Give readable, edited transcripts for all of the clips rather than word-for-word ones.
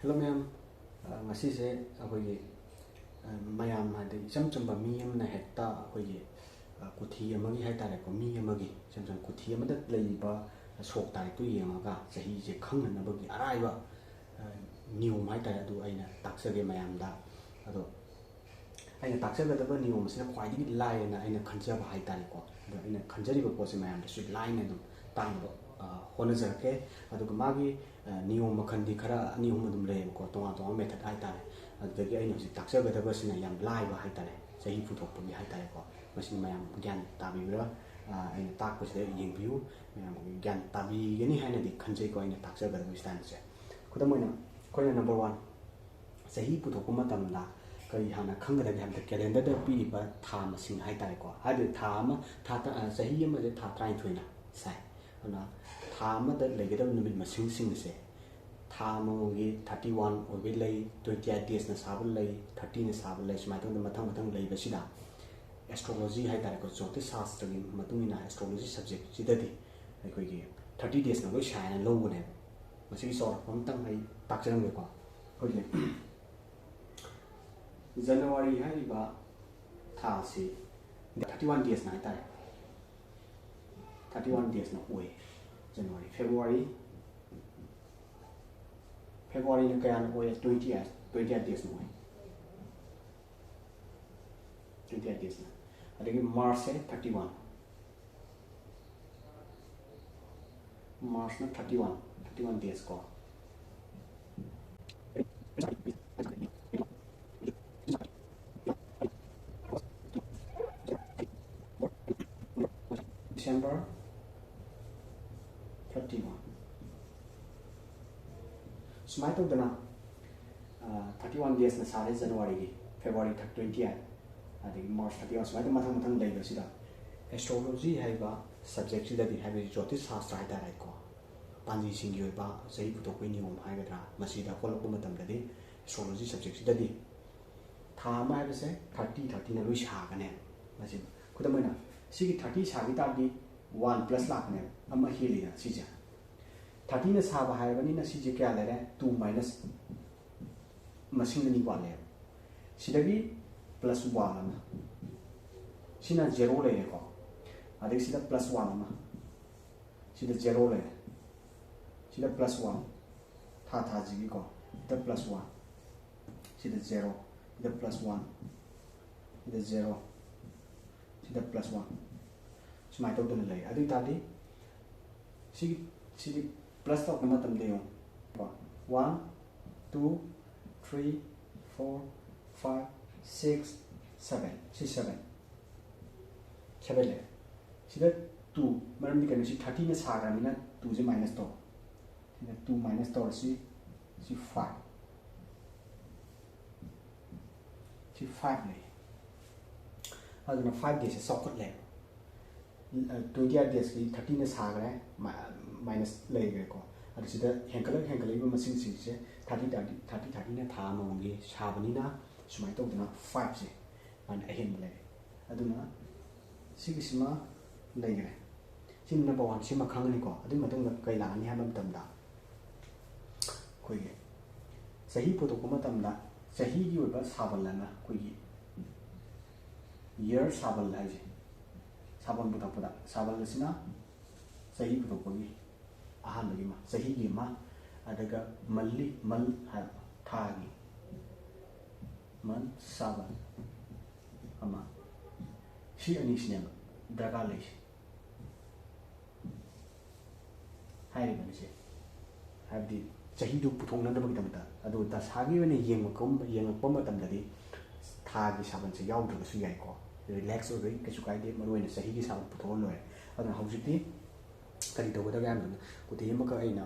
Hello ma'am, ngasi se akhoi mayam hade icham chamba mi amna hekta akhoi kuthi amagi hai tare ko mi amagi chamcham kuthi amada leiba sok tare tu yengaga chahi je khnghnnba gi araiba nium hai tare adu aina taksage mayam da ado aina taksaga da nium sina khwaidi lai na aina khanjaba hai tare ko aina khanjari ba pose mayam da su line na dum tangbo honajake aduga magi nium makhandi khara ani hum dum le ko tonga method hai tare adagi aina si taksaga da sina yam lai ba hai tare chahi puthokpa gi hai tare ko masin mayam gyan tabibra aina takpa se yengbiu mayam gyan tabi gani haina di khanjai ko aina taksaga da stand se kudamoina koina number 1 chahi puthokpa matamda kari hana khangada gi hamta calendar da pi ba tha masing hai tare ko hade tha ma tha ta chahi ma je tha trai thoina sai ana tha ma da legeda numit masing sing se tha ma gi 31 obi lei 28 days na sabul lei 30 na sabul lei smai tong da mathang lei ba sida astrology hai tare ko jyotish shastra gi matungina astrology subject sidadi ai gi 30 days na loi shaina lo ne masi sor pamtang hai takjang ge ko hoje January hai ba tha si 31 days na tare 31 days na oi January February na kaya na oi 28 days na oi 28 days na adagi March se 31 March na 31 days ko December 31 smai to dana 31 days na sare January gi February 28 adi March 31 smai to mathang dai ba sida astrology hai ba subject sida di hai jyotish shastra hai da ko panji sing gi ba sei puthokpai nium hai ga dra masida kolok matam da di astrology subject sida di tha ma hai ba se 30 na lui sha ga ne masi kudamoina sigi 30 sagi ta di 1 plus lakh ne amma hili na sija 30 na saba hai bani na sije kya le 2 minus masing ni kwa le sidagi plus 1 na sina 0 le ko adek sida plus 1 na sida 0 le sida plus 1 tha ji ko the plus 1 sida 0 the plus 1 the 0 sida plus 1 smai to dun lai adi tadi si plus to kama tam deo 1 2 3 4 5 6 7 7 le sida 2 maram ni kan si 30 na sa ga ni na 2 je minus to sida 2 minus to si 5 le aduna 5 days socket le 28 days ki 30 na sa ga minus le ge ko adu sida henkala ba masing sing se 30 na tha ma ngi sa bani na sumai to dana 5 se an ahem le aduna sigisima le ge sin number 1 sima khang ni ko adu matong na kai la ni ha mam tam da koi ge sahi puthokpa matam da sahi gi ba sabal la na koi gi year sabal la je sabal puthokpa da sabal sina sahi puthokpa gi ahan gi ma sahi gi ma adaga malli mal ha tha gi man sabal ama shi ani sinem daga le hai ri ban se habdi chahi du puthong na da bagi tamta adu ta sagi wene yeng ko matam da di tha gi saban se yaw dra su yai ko relax oi ke su kai de maru ene chahi gi saban puthong loe adu haujiti kari to da gam ku te ma ka aina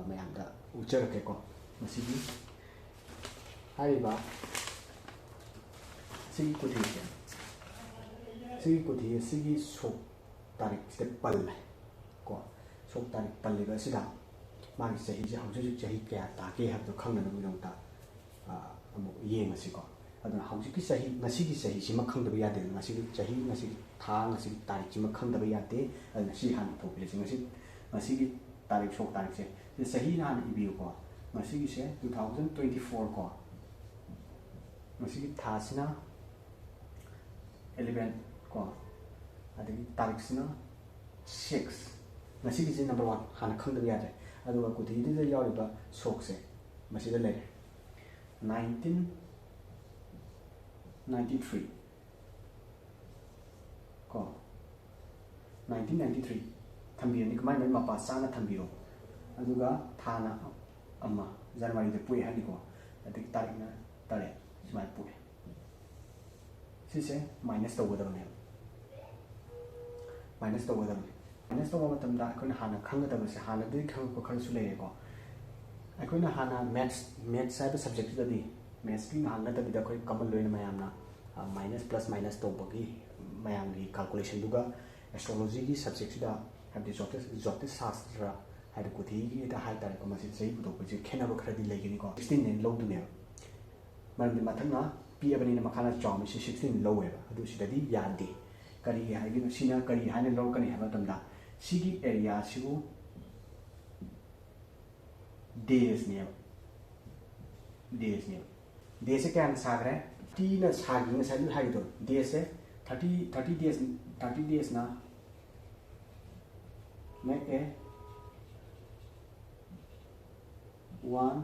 mayam da ucher ke ko masigi hai ba sigi ku the sigi sok tarik se pal ko sok tarik pal le ba sida magi chahi je haujiti chahi kya ta ke ha to khang na mu nong ta amu yeng asi ko aduna haujiti chahi ngasi gi chahi sima khang da ya de ngasi gi chahi ngasi tha ngasi tarik sima khang da ya de ngasi han to pe ngasi gi tarik sok tarik se chahi na han ibi ko masigi se 2024 ko masigi thasina 11 ko adagi tarik sina 6 masigi se number 1 hana khangda ya de aduga kuthi de yaoriba sok se masida le 1993 ko 1993 thambir ni kamai mai mapa sana thambiro aduga thana amma January de pui hani ko adik tarik na tare smai pui sise minus to wada ne minus to wada minus to wada tamda akona hana khanga da se hana de khang ko khang su le ko akona hana maths side subject da di maths ki hana da bi da koi common loina mayam na minus plus minus to bagi mayam gi calculation duga astrology ki subject da have the jyotish shastra hai ko thi gi da hai tar ko ma sei bu to ko ji khena ba khra di le gi ko 16 nen lo du ne man di mathanga pi abani na makana chom 16 lo we ba adu si da di ya de kari hai gi sina kari hai ne lo kani ha ba tam da si gi area si bu days ne days ke an sagre t na sagi na sai hai do days 30 days na make a 1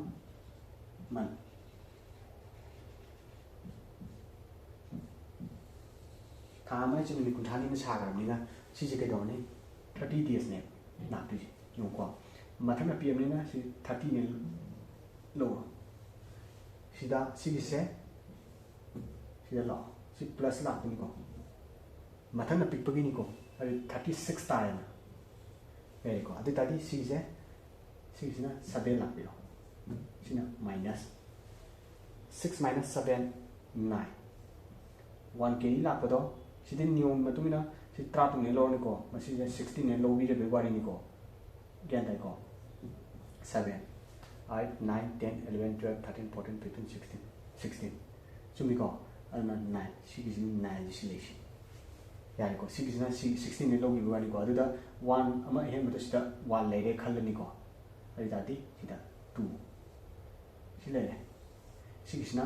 month thama chi ni kunthani na sagar ni na si je ke do ni 30 days ne na tu yo ko mathana pm ni na si 30 ne lo sida si se sida lo si plus la ni ko mathana pik pagi ni ko 36 time eh ko adi tadi si se si na 7 la pilo sina minus 6 minus 7 9 1 ke la pado sidin niom matumina si tratu ne lo ni ko masi 16 ne lo wi de bari ni ko gen dai ko 7 8 9 10 11 12 13 14 15 16 sumi ko alma 9 si gi 9 si le si ya ko si gi na 16 ne lo wi bari ko aduda 1 ama hem to sida 1 le de khal ni ko ari dati sida 2 sile six na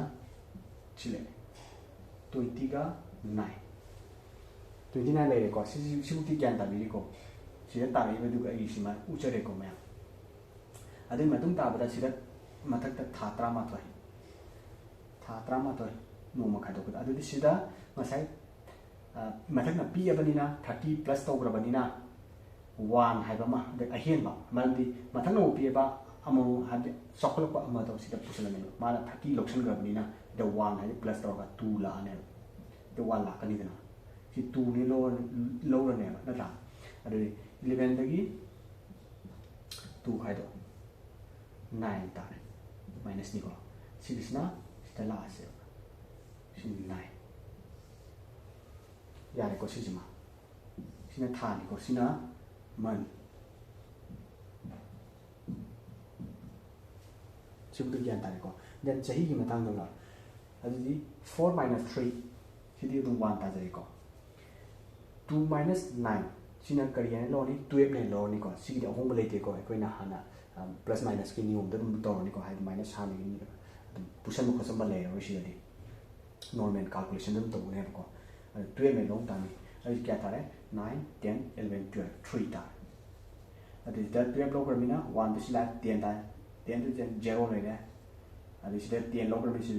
sile 20 ga 9 29 le ko si buti gyan ta bi ko si ta ri be du ga i si ma u che re ko ma ade ma tum ta ba si da mathak ta tha tra ma thoi no ma kha do ko adu si da ma sai mathak na pi abani na 30 plus to gra bani na 1 hai ba ma de a hen ba man di mathak no pi ba amu had sokol pa ama to sida pusala ne mana 30 loction ga ni na the 1 hai plus to ga 2 la ne the 1 la kani na si 2 ni lo ne na ta adu 11 da gi 2 hai do 9 ta minus ni ko si disna sta la se si 9 ya ne ko si jima sina tha ni ko sina man sibutu gyan tare ko then chahi gi matang dong la adi 4 minus 3 sidi du 1 ta jai ko 2 minus 9 sina kariya lo ni 12 ne lo ni ko sigi de hong bale te ko ko na hana plus minus ki nium da dum to ni ko hai minus ha ni pusan mo ko sam bale ro shi di normal calculation dum to ne ko 12 ne long ta ni adi kya tare 9 10 11 12 3 ta adi da 12 lo mina 1 to sila 10 ta 10 to 0 เลยนะอันนี้สิได้เตียนลบกันไปสิ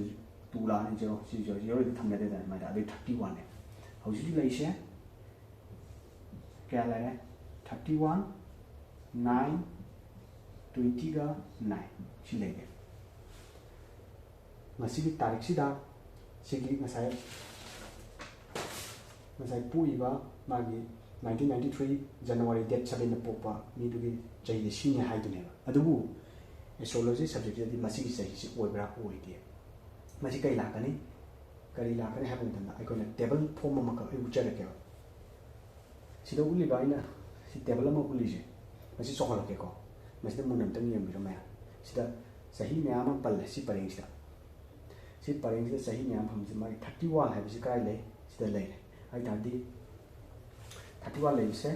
ตูลานี่0 0เลยทำได้ได้มาได้31เนี่ยเอาสิเลยใช่แกอะไรนะ31 9 20 ga 9 สิเลยเนี่ยมาสิตาริกสิดาสิกิมาใส่ปุยว่ามากี่1993 January date 7 na pokpa mi du gi jai de shi ne hai du ne adubu astrology subject di masi sai si oibra oidie masi kai la kani ha ban da ai ko na table form ma ka u chara ke si do uli ba ina si table ma uli je masi so la ke ko masi da munam tan yem bi ma si da sahi me ama pal si pareng si sahi me am pham si mai 31 hai bi si kai le si da le ai da di 31 le se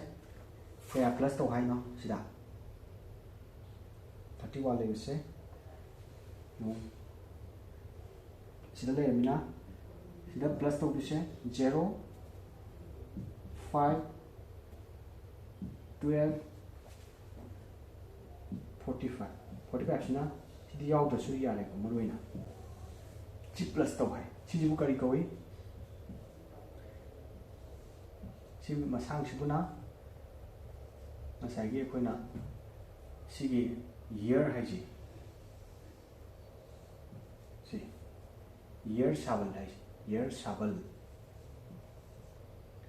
fair plus to hai no si da 31 le se sida lermina sida plus tawbise 0 5 12 45 45 sina sidi yaorbsu yare ko maroina chi plus taw hai siji bu kari koi si masang sibuna masagi koina sigi year haji si year sabal hai year sabal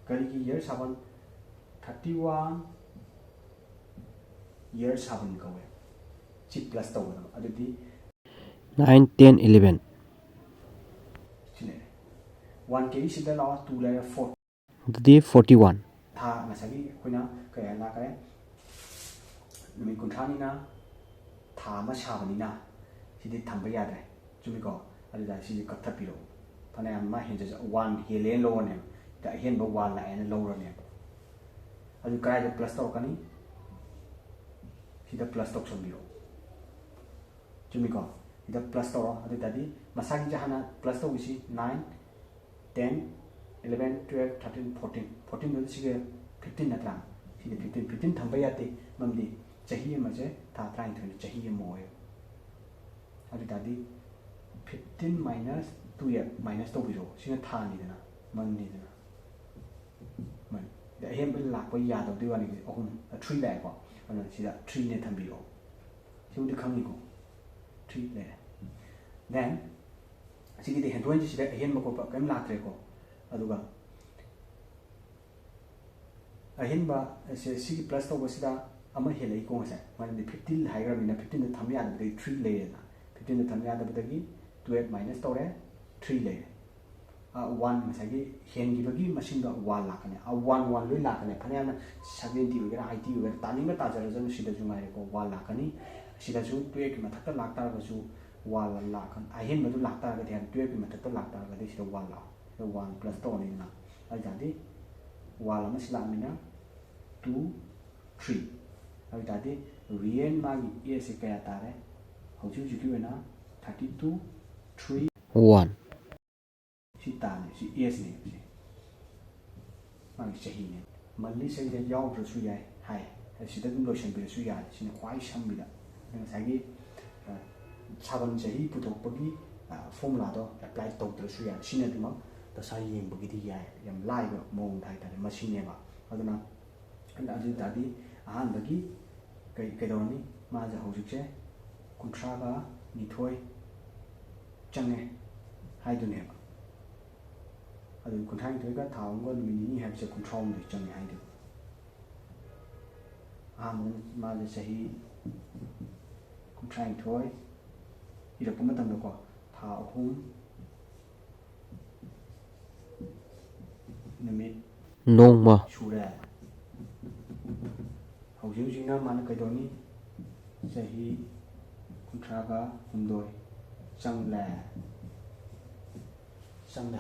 kari ki year sabal 31 year sabal kawe chi plus taw adudi 9 10 11 chine 1 ke sida law 2 layer 4 adudi 41 tha masagi koina kaya la kare numi kunthani na tha ma sabani na sidi thamba yadre chumi ko adida sidi katha piro phana ma hinja 1 helen lo ne da hen bo 1 la ene lo ro ne adu kaya de plus taw kani sida plus taw chomiro chumi ko ida plus taw adu tadi masagi jahana plus taw isi 9 10 11 12 13 14 14 do sige 15 natra sige 15 thamba yate mamdi chahi ma je tha trai thon chahi mo yo adu tadi 15 minus 2 ya minus to biro singa tha ni dana man ni dana man da hem bil lak pa ya do diwa ni ohum 3 lai ko ana sida 3 ne thambiro siu di khang ni ko 3 lai then sigi de hen doin sida hen ma ko pa kam lak re ko aduga ahinba se sigi plus to basida ama helai ko sa man de 15 haigra mina 15 de tham ya de 3 lai na 15 de tham ya de badagi 12 minus to re 3 lai a 1 masagi hen gi bagi machine da 1 lakane a 1 1 loi lakane phane na 70 wera 80 wera tani ma ta jara jan sida ju mai ko 1 lakani sida ju 12 ki mathak ta lakta ga ju 1 lakan ahin ma du lakta ga de 12 ki mathak ta lakta ga de sida 1 la 1 plus to ni na ai jadi 1 la masila mina 2 3 ai jadi real ma gi a se kaya tare hauju ju ki na 32 3 1 si ta ni si yes ni si ma gi chahi ni malli se de yaorbsu yai hai si da dum lotion bi su yai si ni khwai sham bi da sa gi chaban chahi puthokpa gi formula do apply to de su yai si ne dum da sa yeng bu gi di yai yam lai ba maongda hai ta masi ne ba aduna adu tadi ahan bagi kai doni ma ja hojik che kunthra ga ni thoi change hai du ne ba adu kunthra ni thoi ga thawng go mi ni have che control ni change hai du ma ja chahi kunthra ni thoi ira puma tam ko tha ahum numit nongma sure hauju jina man kai doni chahi kunthra ga humdoi changla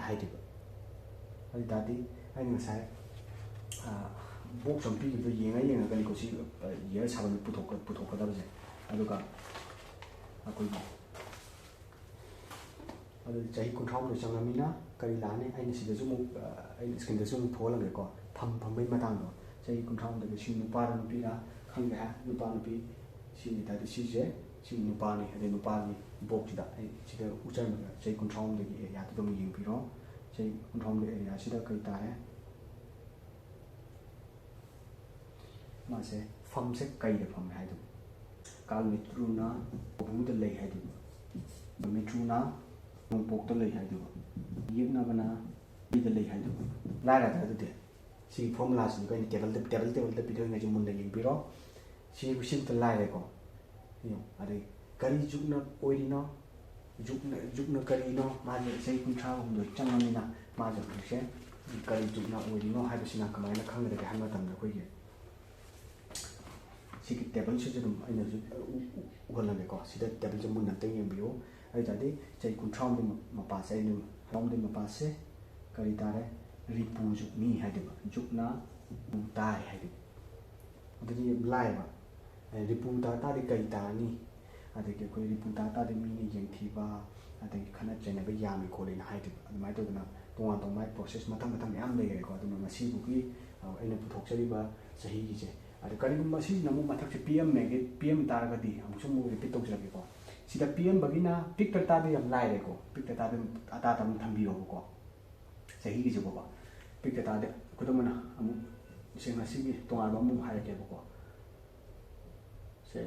hai du ai dadi ai ngasai bok champi do yenga kan ko si year saban puthokka da je aduga akoi adu chahi kunthra do changamina kari lane ai sida ju mu ai skin da ju tholang ko pham bai matang do chahi kunthra da si nu pa ran pi na khang ga nu pa nu pi si ni da si je si nu pa ni ade nu pa ni bok da ai sida uchan chahi kunthra da gi ya to mu ying pi ro chahi kunthra da area sida kai ta hai ma se pham se kai da pham hai du kal mitruna bu da lei hai du mitruna nong pok to lei hai du yek na bana bi da lei hai du la ra da de si formula si ko ni table da video ngai mun da ying biro si bu sim ta lai re ko yo are kari jukna oiri no jukna kari no ma je sei kun tha hum do changani na ma je bu se kari jukna oiri no hai bisina kamai na khang da han ma tam da ko ye si ki table si je dum ai na ju ugal na ko si da table je mun na teng ying bio ai jadi chai kun thom de ma pa sai nu thom de ma pa se kari ta re ripu juk mi hai de jukna tai hai de adi lai ba ripu ta ta de kai ta ni ꯑꯗꯒꯤ ꯑꯩꯈꯣꯏ ꯔꯤꯄꯨꯇꯥ ꯇꯥꯗꯤ ꯃꯤꯅ ꯌꯦꯡꯊꯤꯕ ꯑꯗꯒꯤ ꯈꯠꯅ ꯆꯩꯅꯕ ꯌꯥꯝꯃꯤ ꯈꯣꯠꯂꯦꯅ ꯍꯥꯏꯗꯣꯏꯕ ꯑꯗꯨꯃꯥꯏꯅ ꯇꯧꯗꯅ ꯇꯣꯉꯥꯟ ꯇꯣꯉꯥꯟꯕ ꯄ꯭ꯔꯣꯁꯦꯁ ꯃꯊꯪ ꯃꯊꯪ ꯃꯌꯥꯝ ꯂꯩꯔꯦꯀꯣ ꯑꯗꯨꯅ ꯃꯁꯤꯕꯨꯒꯤ ꯑꯩꯅ ꯄꯨꯊꯣꯛꯆꯔꯤꯕ ꯆꯍꯤꯒꯤꯁꯦ ꯑꯗꯣ ꯀꯔꯤꯒꯨꯝꯕ ꯁꯤꯁꯤꯅ ꯑꯃꯨꯛ ꯃꯊꯛꯁꯦ ꯄꯤꯑꯝ ꯇꯥꯔꯒꯗꯤ ꯑꯃꯨꯛꯁꯨ ꯑꯃꯨꯛ ꯔꯤꯄꯤꯠ ꯇꯧꯖꯔꯒꯦꯀꯣ ꯁꯤꯗ ꯄꯤꯑꯝꯕꯒꯤꯅ ꯄꯤꯛꯇ ꯇꯥꯗꯤ ꯌꯥꯝ ꯂꯥꯏꯔꯦꯀꯣ ꯄꯤꯛꯇ ꯇꯥꯗꯤ ꯑꯇꯥꯇ ꯑꯃꯨꯛ ꯊꯝꯕꯤꯌꯣꯕꯀꯣ ꯆꯍꯤꯒꯤꯁꯤꯕꯀꯣ ꯄꯤꯛꯇ ꯇꯥꯗꯤ ꯈꯨꯗꯝ ꯑꯣꯏꯅ ꯑꯃꯨꯛ ꯉꯁꯤꯒꯤ ꯇꯣꯉꯥꯟꯕ ꯑꯃꯨꯛ ꯍꯥꯏꯔꯛꯀꯦꯕꯀꯣ ꯁꯦ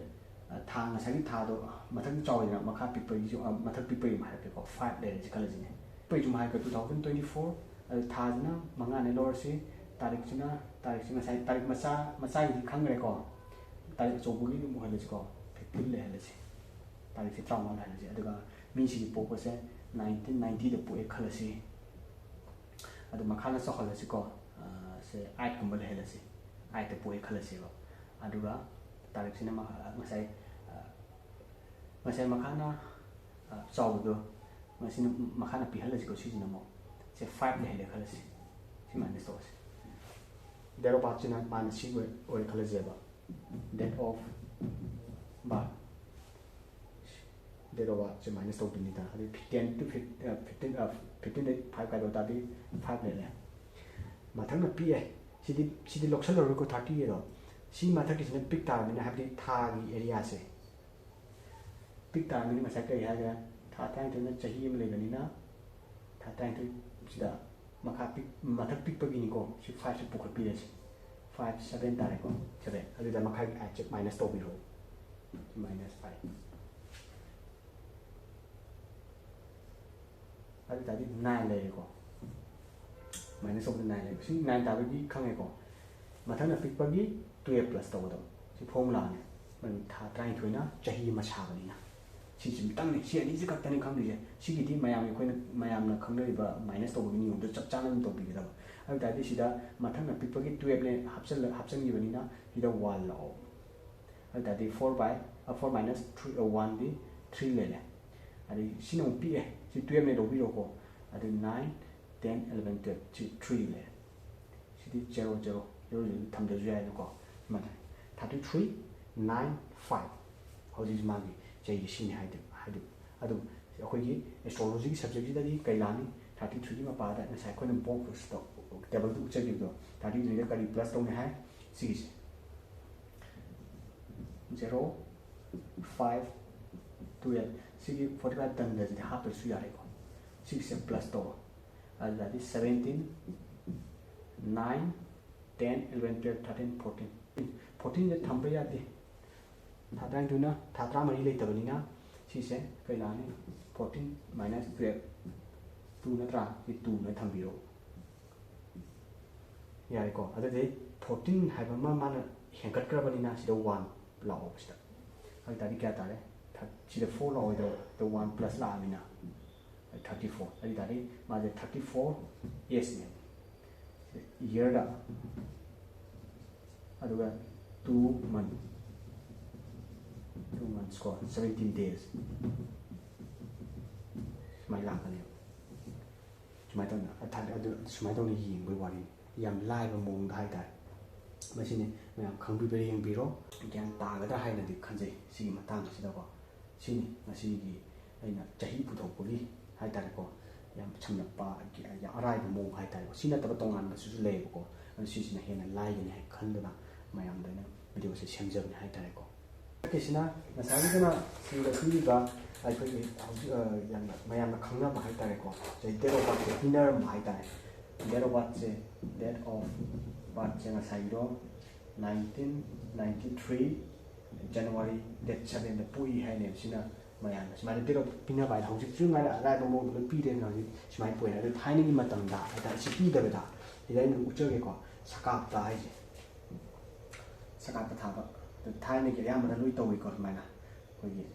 ꯊꯥ ꯉꯁꯥꯏꯒꯤ ꯊꯥꯗꯣ ꯃꯊꯛ ꯆꯥꯎꯋꯤꯗꯅ ꯃꯈꯥ ꯄꯤꯛꯄꯒꯤꯁꯨ ꯃꯊꯛ ꯄꯤꯛꯄꯒꯤ ꯑꯃ ꯍꯥꯏꯔꯛꯀꯦꯀꯣ 5 ꯂꯩꯔꯁꯤ ꯈꯜꯂꯁꯤꯅꯦ ꯄꯤꯛꯄꯒꯤꯁꯨ ꯍꯥꯏꯔꯛꯀꯦ 2024 ꯑꯗꯨ ꯊꯥꯁꯤꯅ 5ꯅꯦ ꯂꯧꯔꯁꯤ ꯇꯥꯔꯤꯛꯁꯤ ꯉꯁꯥꯏ ꯇꯥꯔꯤꯛ ꯃꯆꯥꯒꯤꯗꯤ ꯈꯪꯈ꯭ꯔꯦꯀꯣ ꯇꯥꯔꯤꯛ ꯑꯆꯧꯕꯒꯤꯗꯤ ꯑꯃꯨꯛ ꯍꯜꯂꯁꯤꯀꯣ 15 ꯂꯩꯍꯜꯂꯁꯤ ꯇꯥꯔꯤꯛꯁꯤ 51 ꯂꯩꯍꯜꯂꯁꯤ ꯑꯗꯨꯒ ꯃꯤꯁꯤꯒꯤ ꯄꯣꯛꯄꯁꯦ 1990ꯗ ꯄꯣꯛꯑꯦ ꯈꯜꯂꯁꯤ ꯑꯗꯨ ꯃꯈꯥꯗ ꯆꯥꯎꯍꯜꯂꯁꯤꯀꯣ ꯁꯦ 8ꯀꯨꯝꯕ ꯂꯩꯍꯜꯂꯁꯤ 8ꯗ ꯄꯣꯛꯑꯦ ꯈꯜꯂꯁꯦꯕ ꯑꯗꯨꯒ ꯇꯥꯔꯤꯛꯁꯤꯅ ꯉꯁꯥꯏ ꯃꯈꯥꯅ ꯆꯥꯎꯕꯗꯣ ꯉꯁꯤꯅ ꯃꯈꯥꯅ ꯄꯤꯍꯜꯂꯁꯤꯀꯣ ꯁꯤꯁꯤꯅ ꯑꯃꯨꯛ ꯁꯦ 5 ꯂꯩꯍꯜꯂꯦ ꯈꯜꯂꯁꯤ ꯁꯤ ꯃꯥꯏꯅꯁ ꯇꯧꯔꯁꯤ ꯗꯦꯠ ꯑꯣꯐ ꯕꯥꯔꯠꯁꯤꯅ ꯃꯥꯏꯅꯁ ꯁꯤ ꯑꯣꯏꯔꯦ ꯈꯜꯂꯁꯦꯕ date of birth date of ꯕꯥꯔꯠꯁꯦ ꯃꯥꯏꯅꯁ ꯇꯧꯗꯣꯏꯅꯤꯗ ꯑꯗꯨ 10 to 15 5 ꯀꯥꯏꯗꯧ ꯇꯥꯔꯗꯤ 5 ꯂꯩꯔꯦ ꯃꯊꯪꯅ ꯄꯤꯛꯑꯦ ꯁꯤꯗꯤ ꯂꯧꯁꯜꯂꯔꯣꯏꯀꯣ 30ꯒꯤꯗꯣ ꯁꯤ ꯃꯊꯛꯀꯤꯁꯤꯅ ꯄꯤꯛ ꯇꯥꯔꯕꯅꯤꯅ ꯍꯥꯏꯕꯗꯤ ꯊꯥꯒꯤ ꯑꯦꯔꯤꯌꯥꯁꯦ ꯄꯤꯛ ꯇꯥꯔꯕꯅꯤꯅ ꯉꯁꯥꯏ ꯀꯔꯤ ꯍꯥꯏꯒꯦ ꯊꯥ 23ꯅ ꯆꯍꯤ ꯑꯃ ꯂꯩꯕꯅꯤꯅ ꯊꯥ 23ꯁꯤꯗ ꯃꯊꯛ ꯄꯤꯛꯄꯒꯤꯅꯤꯀꯣ ꯁꯤ 5ꯁꯦ ꯄꯨꯈꯠꯄꯤꯔꯁꯤ 5 7 ꯇꯥꯔꯦꯀꯣ 7 ꯑꯗꯨꯗ ꯃꯈꯥꯒꯤ 8ꯁꯦ ꯃꯥꯏꯅꯁ ꯇꯧꯕꯤꯔꯣ -5 ꯑꯗꯨ ꯇꯥꯔꯗꯤ 9 ꯂꯩꯔꯦꯀꯣ ꯃꯥꯏꯅꯁ ꯇꯧꯕꯗ 9 ꯂꯩꯔꯦ ꯁꯤ 9 ꯇꯥꯕꯒꯤ ꯈꯪꯉꯦꯀꯣ ꯃꯊꯪꯅ ꯄꯤꯛꯄꯒꯤ 12 ꯄ꯭ꯂꯁ ꯇꯧꯒꯗꯕ ꯁꯤ ꯐꯣꯔꯃꯨꯂꯥꯅꯦ ꯊꯥ 23ꯅ ꯆꯍꯤ ꯑꯃ ꯁꯥꯕꯅꯤꯅ ꯁꯤꯁꯤ ꯑꯃꯇꯪꯅꯤ ꯁꯤ ꯑꯅꯤꯁꯤ ꯈꯛꯇꯅꯤ ꯈꯪꯗꯣꯏꯁꯦ ꯁꯤꯒꯤꯗꯤ ꯃꯌꯥꯝꯅ ꯈꯪꯅꯔꯤꯕ ꯃꯥꯏꯅꯁ ꯇꯧꯕꯒꯤ ꯅꯤꯌꯣꯝꯗꯣ ꯆꯞ ꯆꯥꯅ ꯑꯗꯨꯝ ꯇꯧꯕꯤꯒꯗꯕ ꯑꯗꯨ ꯇꯥꯔꯗꯤ ꯁꯤꯗ ꯃꯊꯪꯅ ꯄꯤꯛꯄꯒꯤ 12ꯅꯦ ꯍꯥꯞꯆꯟꯈꯤꯕꯅꯤꯅ ꯁꯤꯗ 1 ꯂꯥꯛꯑꯣ ꯑꯗꯨ ꯇꯥꯔꯗꯤ 4 minus 1ꯗꯤ 3 ꯂꯩꯔꯦ ꯑꯗꯩ ꯁꯤꯅ ꯑꯃꯨꯛ ꯄꯤꯛꯑꯦ ꯁꯤ 12ꯅꯦ ꯂꯧꯕꯤꯔꯣꯀꯣ ꯑꯗꯨ 9 10 11 12 ꯁꯤ 3 ꯂꯩꯔꯦ ꯁꯤꯗꯤ 0 0 0 ꯊꯝꯗ꯭ꯔꯁꯨ ꯌꯥꯏꯅꯀꯣ ꯁꯨꯃꯥꯏꯅ 33 9 5 ꯍꯧꯖꯤꯛ ꯃꯥꯒꯤ ꯆꯍꯤ ꯁꯤꯅꯤ ꯍꯥꯏꯗꯨ ꯑꯗꯨ ꯑꯩꯈꯣꯏꯒꯤ ꯑꯦꯁꯇ꯭ꯔꯣꯂꯣꯖꯤꯒꯤ ꯁꯕꯖꯦꯛꯁꯤꯗꯗꯤ ꯀꯩ ꯂꯥꯛꯅꯤ 33ꯒꯤ ꯃꯄꯥꯗ ꯉꯁꯥꯏ ꯑꯩꯈꯣꯏꯅ ꯕꯣꯛꯁꯇ ꯇꯦꯕꯜꯗ ꯎꯠꯆꯈꯤꯕꯗꯣ 33ꯗ ꯀꯔꯤ ꯄ꯭ꯂꯁ ꯇꯧꯅꯤ ꯍꯥꯏ ꯁꯤꯒꯤꯁꯦ 0 5 12 ꯁꯤꯒꯤ 45 ꯇꯟꯗꯁꯤꯗꯤ ꯍꯥꯞꯄꯁꯨ ꯌꯥꯔꯦꯀꯣ ꯁꯤꯒꯤꯁꯦ ꯄ꯭ꯂꯁ ꯇꯧꯕ ꯑꯗꯨꯗꯤ 17 9 10 11 12 13 14 14ꯁꯦ ꯊꯝꯕ ꯌꯥꯗꯦ ꯊꯥ 32ꯅ ꯊꯥ 14 ꯂꯩꯇꯕꯅꯤꯅ ꯁꯤꯁꯦ ꯀꯩ ꯂꯥꯛꯑꯅꯤ 14 minus 12 2 ꯅꯠꯇ꯭ꯔꯥ ꯁꯤ 2ꯅ ꯊꯝꯕꯤꯔꯣ ꯌꯥꯔꯦꯀꯣ ꯑꯗꯨꯗꯤ 14 ꯍꯥꯏꯕ ꯑꯃ ꯃꯥꯅ ꯍꯦꯟꯒꯠꯈ꯭ꯔꯕꯅꯤꯅ ꯁꯤꯗ 1 ꯂꯥꯛꯑꯣ ꯁꯤꯗ ꯑꯗꯨ ꯇꯥꯔꯗꯤ ꯀꯌꯥ ꯇꯥꯔꯦ ꯁꯤꯗ 4 ꯂꯥꯛꯑꯣꯏꯗꯕ 1 ꯄ꯭ꯂꯁ ꯂꯥꯛꯑꯃꯤꯅ 34 ꯑꯗꯨ ꯇꯥꯔꯗꯤ ꯃꯥꯁꯦ 34 yearsꯅꯦ ꯏꯌꯔꯗ ꯑꯗꯨꯒ 2 months ꯀꯣ 17 days ꯁꯨꯃꯥꯏꯅ ꯂꯥꯛꯀꯅꯦꯕ ꯁꯨꯃꯥꯏꯅ ꯇꯧꯅ ꯌꯦꯡꯕꯒꯤ ꯋꯥꯔꯤꯅꯤ ꯌꯥꯝ ꯂꯥꯏꯕ ꯃꯑꯣꯡꯗ ꯍꯥꯏꯇꯥꯔꯦ ꯃꯁꯤꯅꯤ ꯃꯌꯥꯝ ꯈꯪꯕꯤꯕ ꯌꯦꯡꯕꯤꯔꯣ ꯒ꯭ꯌꯥꯟ ꯇꯥꯒꯗ꯭ꯔꯥ ꯍꯥꯏꯅꯗꯤ ꯈꯟꯖꯩ ꯁꯤꯒꯤ ꯃꯇꯥꯡ ꯑꯁꯤꯗꯀꯣ ꯁꯤꯅꯤ ꯉꯁꯤꯒꯤ ꯑꯩꯅ ꯆꯍꯤ ꯄꯨꯊꯣꯛꯄꯒꯤ ꯍꯥꯏꯇꯥꯔꯦꯀꯣ ꯌꯥꯝ ꯁꯝꯂꯞꯄ ꯌꯥꯝ ꯑꯔꯥꯏꯕ ꯃꯑꯣꯡ ꯍꯥꯏꯇꯥꯔꯦꯀꯣ ꯁꯤ ꯅꯠꯇꯕ ꯇꯣꯉꯥꯟꯕꯁꯤꯁꯨ ꯂꯩꯌꯦꯕꯀꯣ ꯑꯗꯨ ꯁꯤꯁꯤꯅ ꯍꯦꯟꯅ ꯂꯥꯏꯒꯅꯤ ꯍꯥꯏ ꯈꯟꯗꯨꯅ ꯃꯌꯥꯝꯗ ꯑꯩꯅ ꯚꯤꯗꯤꯑꯣꯁꯦ ꯁꯦꯝꯖꯕꯅꯤ ꯍꯥꯏꯇꯥꯔꯦꯀꯣ ꯁꯤꯅ ꯉꯁꯥꯏꯒꯤꯗꯨꯅ ꯁꯤꯗ ꯄꯤꯔꯤꯕ ꯑꯩꯈꯣꯏꯒꯤ ꯍꯧꯖꯤꯛ ꯌꯥꯝꯅ ꯃꯌꯥꯝꯅ ꯈꯪꯅꯕ ꯍꯥꯏꯇꯥꯔꯦꯀꯣ ꯗꯦꯠ ꯑꯣꯐ ꯕꯥꯔꯠꯁꯦ ꯄꯤꯅꯔꯝꯕ ꯍꯥꯏꯇꯥꯔꯦ ꯗꯦꯠ ꯑꯣꯐ ꯕꯥꯔꯠꯁꯦ ꯉꯁꯥꯏꯒꯤꯗꯣ 1993 January date 7ꯗ ꯄꯣꯛꯏ ꯍꯥꯏꯅꯦꯕ ꯁꯤꯅ ꯃꯌꯥꯝꯅ ꯁꯨꯃꯥꯏꯅ ꯗꯦꯠ ꯑꯣꯐ ꯄꯤꯅꯕ ꯍꯥꯏꯗ ꯍꯧꯖꯤꯛꯁꯨ ꯉꯥꯏꯅ ꯑꯔꯥꯏꯕ ꯃꯑꯣꯡꯗ ꯂꯣꯏ ꯄꯤꯔꯦꯅ ꯍꯧꯖꯤꯛ ꯁꯨꯃꯥꯏꯅ ꯄꯣꯛꯑꯦ ꯑꯗꯨ ꯊꯥꯏꯅꯒꯤ ꯃꯇꯝꯗ ꯍꯥꯏꯇꯥꯔꯦ ꯁꯤ ꯄꯤꯗꯕꯗ ꯁꯤꯗ ꯑꯩꯅ ꯎꯠꯆꯒꯦꯀꯣ ꯁꯀꯥꯞꯇ ꯍꯥꯏꯁꯦ ꯁꯀꯥꯞꯇ ꯊꯥꯕ ꯊꯥꯏꯅꯒꯤ ꯑꯌꯥꯝꯕꯅ ꯂꯣꯏ ꯇꯧꯋꯤꯀꯣ ꯁꯨꯃꯥꯏꯅ ꯑꯩꯈꯣꯏꯒꯤ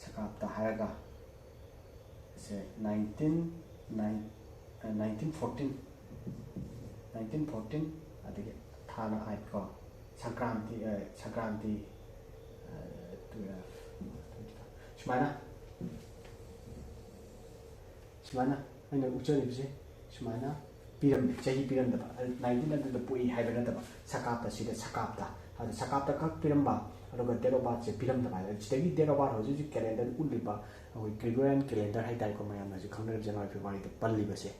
ꯁꯀꯥꯞꯇ ꯍꯥꯏꯔꯒ ꯁꯦ 1914 ꯑꯗꯒꯤ ꯊꯥꯅ 8 ꯀꯣ संक्रांति सुमाना अगर उच्चरीबसे सुमाना पीरम चाही पीरमदबा 19 अदुदा पोई हाइबा नतबा सकाप्ता सिदा सकाप्ता खक पीरमबा ꯑꯗꯨꯒ ꯗꯦꯠ ꯑꯣꯐ ꯕꯥꯔꯠꯁꯦ ꯄꯤꯔꯝꯗꯕ ꯍꯥꯏꯇꯥꯔꯦ ꯁꯤꯗꯒꯤ ꯗꯦꯠ ꯑꯣꯐ ꯕꯥꯔꯠ ꯍꯧꯖꯤꯛ ꯀꯦꯂꯦꯟꯗꯔ ꯎꯠꯂꯤꯕ ꯑꯩꯈꯣꯏ ꯒ꯭ꯔꯤꯒꯣꯔꯤꯌꯟ ꯀꯦꯂꯦꯟꯗꯔ ꯍꯥꯏꯇꯥꯔꯦꯀꯣ ꯃꯌꯥꯝꯅ ꯍꯧꯖꯤꯛ ꯈꯪꯅꯔꯤꯕ ꯖꯅꯋꯥꯔꯤ ꯐꯦꯕꯋꯥꯔꯤꯗ ꯄꯜꯂꯤꯕꯁꯦ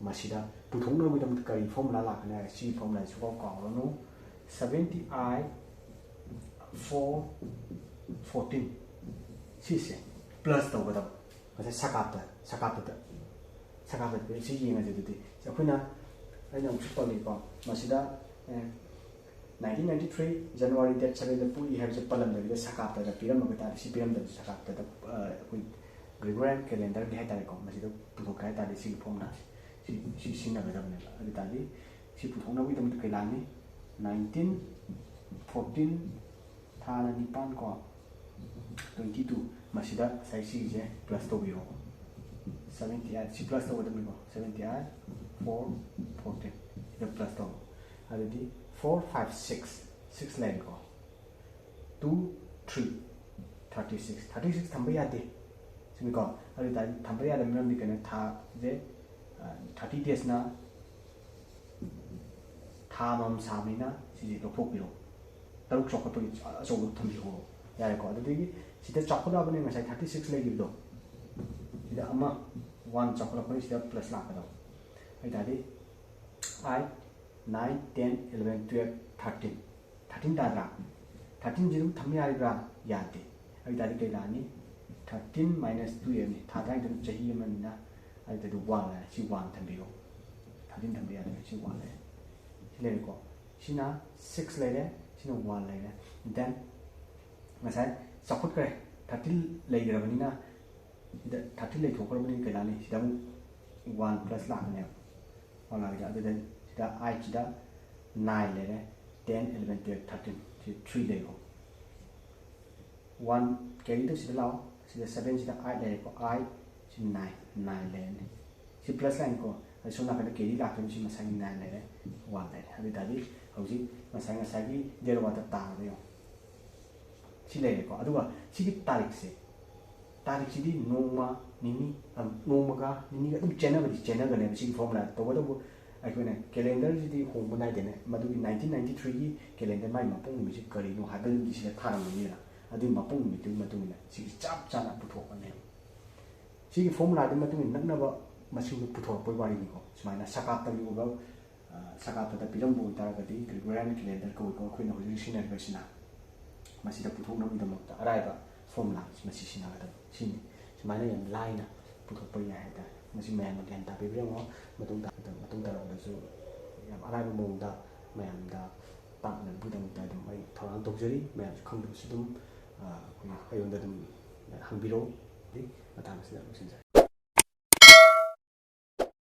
ꯃꯁꯤꯗ ꯄꯨꯊꯣꯛꯅꯕꯒꯤꯗꯃꯛꯇ ꯀꯔꯤ ꯐꯣꯔꯃꯨꯂꯥ ꯂꯥꯛꯀꯅꯤ ꯍꯥꯏꯔꯒ ꯁꯤꯒꯤ ꯐꯣꯔꯃꯨꯂꯥꯁꯤ ꯁꯨꯡꯀꯥꯎ ꯀꯥꯎꯔꯅꯨ 70i 4 14 ꯁꯤꯁꯦ ꯄ꯭ꯂꯁ ꯇꯧꯒꯗꯕ ꯉꯁꯥꯏ ꯁꯀꯥꯞꯇ ꯁꯤ ꯌꯦꯡꯉꯁꯤ ꯑꯗꯨꯗꯤ ꯑꯩꯈꯣꯏꯅ ꯑꯩꯅ ꯑꯃꯨꯛꯁꯨ ꯄꯜꯂꯤꯀꯣ ꯃꯁꯤꯗ 1993 ꯖꯅꯋꯥꯔꯤ ꯗꯦꯠ 7ꯗ ꯄꯣꯛꯏ ꯍꯥꯏꯕꯁꯦ ꯄꯜꯂꯝꯗꯕꯤꯗ ꯁꯀꯥꯞꯇꯗ ꯄꯤꯔꯝꯃꯒ ꯇꯥꯔꯗꯤ ꯁꯤ ꯄꯤꯔꯝꯗꯕꯁꯦ ꯁꯀꯥꯞꯇꯗ ꯑꯩꯈꯣꯏ ꯒ꯭ꯔꯤꯒꯣꯔꯤꯌꯟ ꯀꯦꯂꯦꯟꯗꯔꯒꯤ ꯍꯥꯏꯇꯥꯔꯦꯀꯣ ꯃꯁꯤꯗ ꯄꯨꯊꯣꯛꯀꯦ ꯍꯥꯏꯇꯥꯔꯗꯤ ꯁꯤꯒꯤ ꯐꯣꯔꯃꯨꯂꯥꯁꯤ ꯁꯤ ꯁꯤꯖꯤꯟꯅꯒꯗꯕꯅꯦꯕ ꯑꯗꯨ ꯇꯥꯔꯗꯤ ꯁꯤ ꯄꯨꯊꯣꯛꯅꯕꯒꯤꯗꯃꯛꯇ ꯀꯩ ꯂꯥꯛꯅꯤ 1914 ꯊꯥꯅ 9 ꯀꯣ 22 ꯃꯁꯤꯗ ꯉꯁꯥꯏ ꯁꯤꯒꯤꯁꯦ ꯄ꯭ꯂꯁ ꯇꯧꯕꯤꯔꯣ 78 ꯁꯤ プラス ꯇꯧꯒꯗꯕꯅꯤꯀꯣ 78 4 14 ꯁꯤꯗ ꯄ꯭ꯂꯁ ꯇꯧ ꯑꯗꯨꯗꯤ 4 5 6 6 ꯂꯩꯔꯦꯀꯣ 2 3 36 ꯊꯝꯕ ꯌꯥꯗꯦ ꯁꯤꯅꯤꯀꯣ ꯑꯗꯨ ꯇꯥꯔꯗꯤ ꯊꯝꯕ ꯌꯥꯗꯕ ꯃꯔꯝꯗꯤ ꯀꯩꯅꯣ ꯊꯥꯁꯦ 30 days나 ꯊꯥ ꯑꯃꯃꯝ ꯁꯥꯕꯅꯤꯅ ꯁꯤꯁꯦ ꯂꯧꯊꯣꯛꯄꯤꯔꯣ ꯇꯔꯨꯛ ꯆꯥꯎꯈꯠꯄꯒꯤ ꯑꯆꯧꯕ ꯊꯝꯕꯤꯔꯣ ꯌꯥꯔꯦꯀꯣ ꯑꯗꯨꯗꯒꯤ ꯁꯤꯗ ꯆꯥꯎꯈꯠꯂꯛꯑꯕꯅꯤ ꯉꯁꯥꯏ 36 ꯂꯩꯈꯤꯕꯗꯣ sida ama 1 chocolate sida plus lakada aitadi 8 9 10 11 12 13 13 dadra 13 jirum thammi aribra yade aitadi kailani 13 minus 2 ni thada idum chahi manina aitadi 1 la si 1 thambiro 13 thambi yade si 1 le sile ko sina 6 lele sina 1 lele then ngasai sakut kare 13 leigrabanina ida 13 lei thokrabani kailani sida 1 plus lakne wala ga adu then sida 8 sida 9 lele 10 11 12 13 si 3 lei ko 1 carry to sida law sida 7 sida 8 lele ko 8 si 9 lele si plus line ko so na kada carry lakne si masai 9 lele 1 lele adu dadi hauji masai ngasagi zero wata ta yo si lele ko aduga sigi tarik se तारीख सिदी नोमा निनी नोमगा निनी का चेनगने बसी formula तबदबो आइकोने calendar सिदी होंबो नाइदेने मदुगी 1993 की calendar माइ मपुंग मिसि करिनो Hubble सिदा थारमनिना अदि मपुंग मितु मतुना सिगी चाप चाना पुथोकने सिगी formula दि मतुनि नगनबा मसिंग पुथोकपै वारिनिको सुमाइना सकापतगि उबा सकापता पिरमबो तारगदि Gregorian calendar को खोइना होजि सिनारिबसिना मसिदा पुथोकनबिदमक्ता अराइबा formula masi sinagada sini sumana yam laina puthokpa ya haida masi mayam gyan ta bibrengo matung da su yam araiba maongda mymda partner budam da dum ai thorang tokjari mayam khangdu sudum ayonda dum hangbiro di matang sida sinja